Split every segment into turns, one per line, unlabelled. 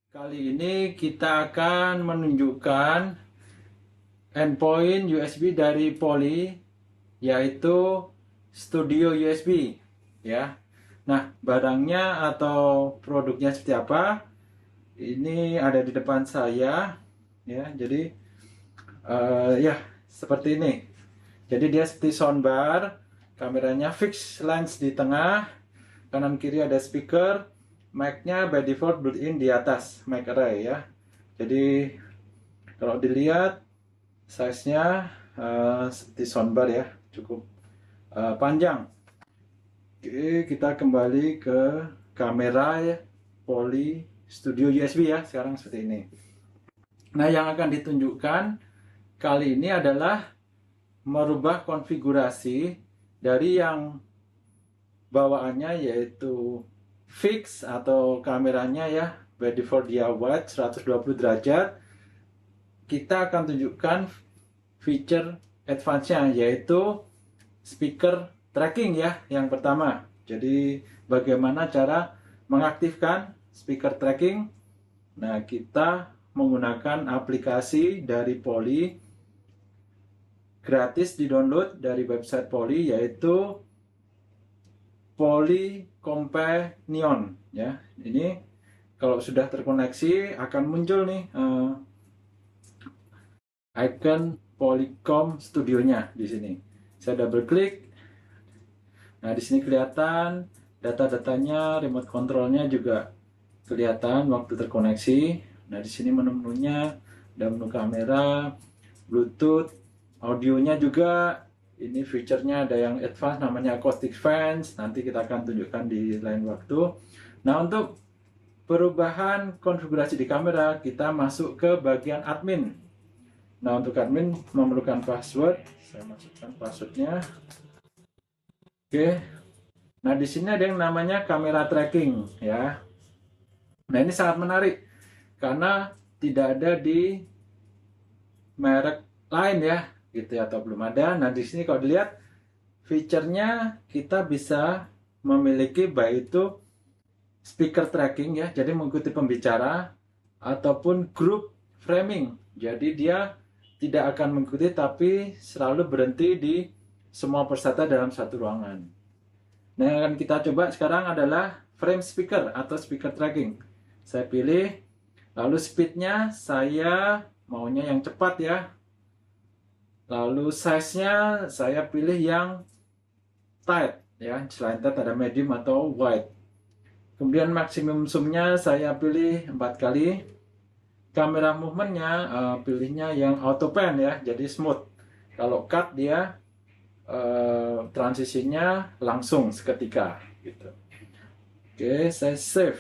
Kali ini kita akan menunjukkan endpoint USB dari Poly, yaitu Studio USB ya. Nah, barangnya atau produknya seperti apa? Ini ada di depan saya ya. Jadi ya seperti ini. Jadi dia seperti soundbar, kameranya fix lens di tengah, kanan kiri ada speaker, mic-nya by default built-in di atas mic array ya. Jadi kalau dilihat size-nya seperti soundbar ya, cukup panjang. Oke, kita kembali ke kamera ya, Poly Studio USB ya, sekarang seperti ini. Nah, yang akan ditunjukkan kali ini adalah merubah konfigurasi dari yang bawaannya yaitu fix atau kameranya ya, by default dia wide 120 derajat. Kita akan tunjukkan feature advance-nya yaitu speaker tracking ya, yang pertama. Jadi bagaimana cara mengaktifkan speaker tracking? Nah, kita menggunakan aplikasi dari Poly, gratis di-download dari website Poly, yaitu Poly Companion ya. Ini kalau sudah terkoneksi akan muncul nih icon Polycom studionya di sini. Saya double klik. Nah, di sini kelihatan data-datanya, remote controlnya juga kelihatan waktu terkoneksi. Nah, di sini menu-menunya ada menu kamera, Bluetooth, audionya juga. Ini feature-nya ada yang advance namanya acoustic fans. Nanti kita akan tunjukkan di lain waktu. Nah, untuk perubahan konfigurasi di kamera, kita masuk ke bagian admin. Nah, untuk admin memerlukan password. Saya masukkan passwordnya. Oke. Nah, di sini ada yang namanya kamera tracking ya. Nah, ini sangat menarik karena tidak ada di merek lain ya, gitu ya, atau belum ada. Nah, di sini kalau dilihat fiturnya kita bisa memiliki baik itu speaker tracking ya, jadi mengikuti pembicara, ataupun group framing. Jadi dia tidak akan mengikuti tapi selalu berhenti di semua peserta dalam satu ruangan. Nah, yang akan kita coba sekarang adalah frame speaker atau speaker tracking. Saya pilih, lalu speednya saya maunya yang cepat ya. Lalu size-nya saya pilih yang tight ya, selain tight ada medium atau wide. Kemudian maksimum zoom-nya saya pilih 4 kali. Kamera movement-nya pilihnya yang auto pan ya, jadi smooth. Kalau cut dia transisinya langsung seketika gitu. Oke, saya save.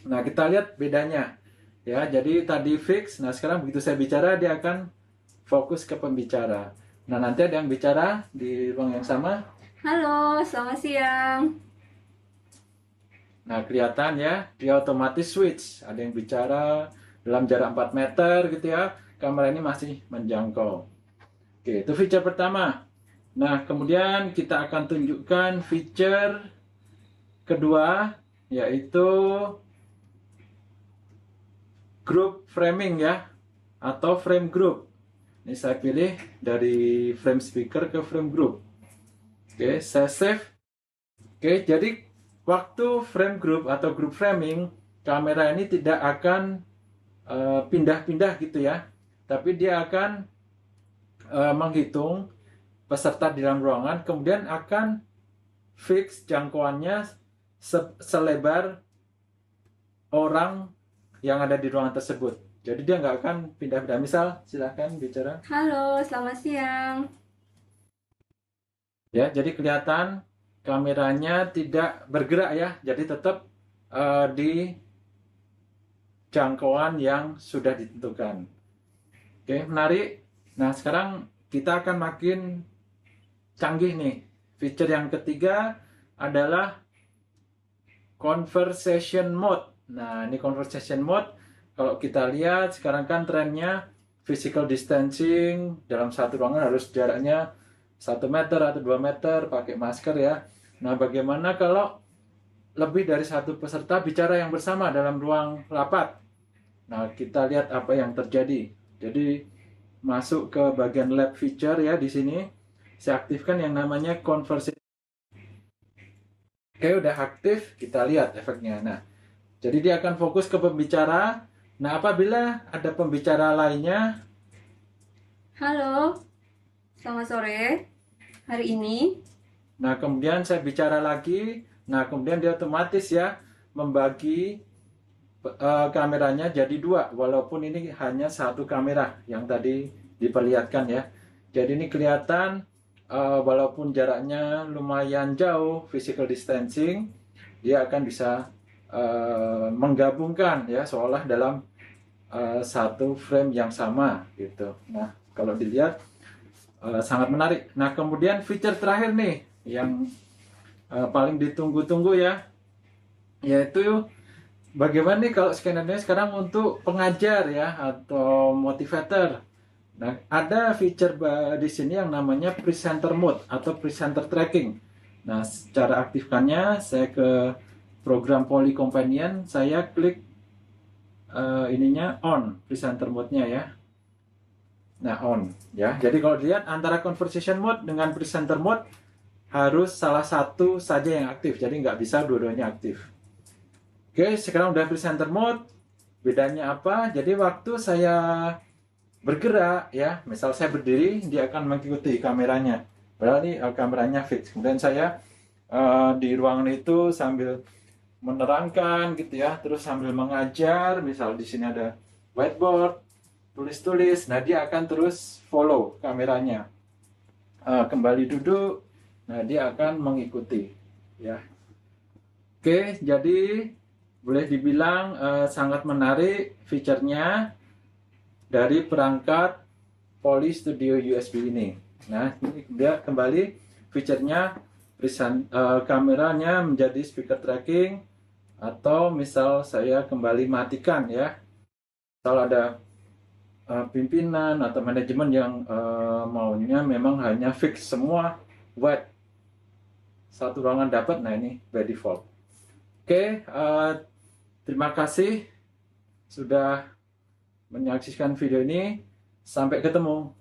Nah, kita lihat bedanya ya. Jadi tadi fix, nah sekarang begitu saya bicara dia akan fokus ke pembicara. Nah, nanti ada yang bicara di ruang yang sama.
Halo, selamat siang.
Nah, kelihatan ya, dia otomatis switch. Ada yang bicara dalam jarak 4 meter gitu ya. Kamera ini masih menjangkau. Oke, itu feature pertama. Nah, kemudian kita akan tunjukkan feature kedua, yaitu group framing ya, atau frame group. Ini saya pilih dari frame speaker ke frame group. Oke, saya save. Oke, jadi waktu frame group atau group framing, kamera ini tidak akan pindah-pindah gitu ya, tapi dia akan menghitung peserta di dalam ruangan, kemudian akan fix jangkauannya selebar orang yang ada di ruangan tersebut. Jadi dia nggak akan pindah-pindah. Misal, silahkan bicara.
Halo, selamat siang.
Ya, jadi kelihatan kameranya tidak bergerak ya, jadi tetap di jangkauan yang sudah ditentukan. Oke, menarik. Nah, sekarang kita akan makin canggih nih. Feature yang ketiga adalah conversation mode. Nah, ini conversation mode. Kalau kita lihat sekarang kan trennya physical distancing, dalam satu ruangan harus jaraknya 1 meter atau 2 meter, pakai masker ya. Nah, bagaimana kalau lebih dari satu peserta bicara yang bersama dalam ruang rapat. Nah, kita lihat apa yang terjadi. Jadi, masuk ke bagian lab feature ya di sini. Saya aktifkan yang namanya conversation. Oke, udah aktif, kita lihat efeknya. Nah, jadi dia akan fokus ke pembicara. Nah, apabila ada pembicara lainnya,
Halo, selamat sore. Hari ini,
nah kemudian saya bicara lagi. Nah, kemudian dia otomatis ya membagi kameranya jadi dua, walaupun ini hanya satu kamera yang tadi diperlihatkan ya. Jadi ini kelihatan walaupun jaraknya lumayan jauh, physical distancing, dia akan bisa menggabungkan ya seolah dalam satu frame yang sama gitu. Nah, kalau dilihat sangat menarik. Nah, kemudian feature terakhir nih yang paling ditunggu-tunggu ya, yaitu bagaimana nih kalau skenernya sekarang untuk pengajar ya atau motivator. Nah, ada feature di sini yang namanya presenter mode atau presenter tracking. Nah, cara aktifkannya saya ke program Poly Companion, saya klik ininya on presenter mode-nya ya. Nah, on ya. Jadi kalau dilihat antara conversation mode dengan presenter mode harus salah satu saja yang aktif. Jadi nggak bisa dua-duanya aktif. Oke, sekarang udah presenter mode. Bedanya apa? Jadi waktu saya bergerak ya, misal saya berdiri, dia akan mengikuti kameranya. Padahal ini kameranya fix. Kemudian saya di ruangan itu sambil menerangkan gitu ya, terus sambil mengajar, misal di sini ada whiteboard, tulis-tulis. Nah, dia akan terus follow kameranya. Kembali duduk, nah dia akan mengikuti ya. Oke, jadi boleh dibilang sangat menarik fiturnya dari perangkat Poly Studio USB ini. Nah, ini dia kembali fiturnya kameranya menjadi speaker tracking, atau misal saya kembali matikan ya. Misal ada pimpinan atau manajemen yang maunya memang hanya fix semua white satu ruangan dapat, nah ini by default. Oke, terima kasih sudah menyaksikan video ini. Sampai ketemu.